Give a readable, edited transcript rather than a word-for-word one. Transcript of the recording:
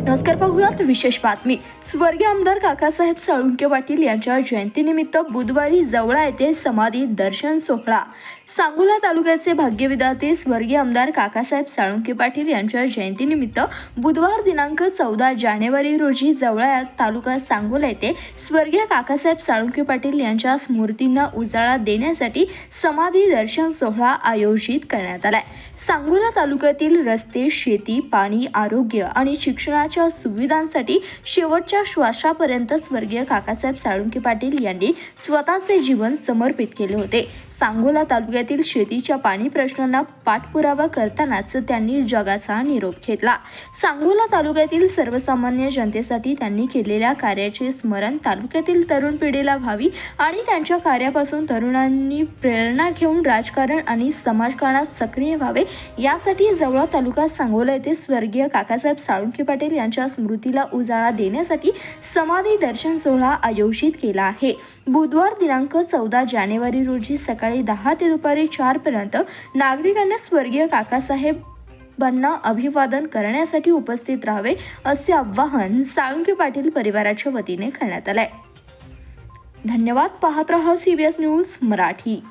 नमस्कार, पाहूयात विशेष बातमी। स्वर्गीय आमदार काकासाहेब साळुंखे पाटील यांच्या जयंतीनिमित्त बुधवारी जवळा येथे समाधी दर्शन सोहळा। सांगोला तालुक्याचे भाग्यविधाते स्वर्गीय आमदार काकासाहेब साळुंखे पाटील यांच्या जयंतीनिमित्त बुधवार दिनांक 14 जानेवारी रोजी जवळा तालुका सांगोला येथे स्वर्गीय काकासाहेब साळुंखे पाटील यांच्या स्मृतींना उजाळा देण्यासाठी समाधी दर्शन सोहळा आयोजित करण्यात आलाय। सांगोला तालुक्यातील रस्ते, शेती, पाणी, आरोग्य आणि शिक्षणाच्या सुविधांसाठी शेवटच्या श्वासापर्यंत स्वर्गीय काकासाहेब साळुंखे पाटील यांनी स्वतःचे जीवन समर्पित केले होते। सांगोला तालुक्यातील शेतीच्या पाणी प्रश्नांना पाठपुरावा करतानाच त्यांनी जगाचा निरोप घेतला। सांगोला तालुक्यातील सर्वसामान्य जनतेसाठी त्यांनी केलेल्या कार्याचे स्मरण तालुक्यातील तरुण पिढीला व्हावी आणि त्यांच्या कार्यापासून तरुणांनी प्रेरणा घेऊन राजकारण आणि समाजकारणात सक्रिय व्हावे, यासाठी जवळा तालुका सांगोला येथे स्वर्गीय काकासाहेब साळुंखे पाटील यांच्या स्मृतीला उजाळा देण्यासाठी समाधी दर्शन सोहळा आयोजित केला आहे। बुधवार दिनांक 14 जानेवारी रोजी सकाळी 10 ते दुपारी 4 पर्यंत नागरिकांना स्वर्गीय काकासाहेबांना अभिवादन करण्यासाठी उपस्थित राहावे असे आवाहन साळुंखे पाटील परिवाराच्या वतीने करण्यात आले। धन्यवाद। पाहत रहा CBS न्यूज मराठी।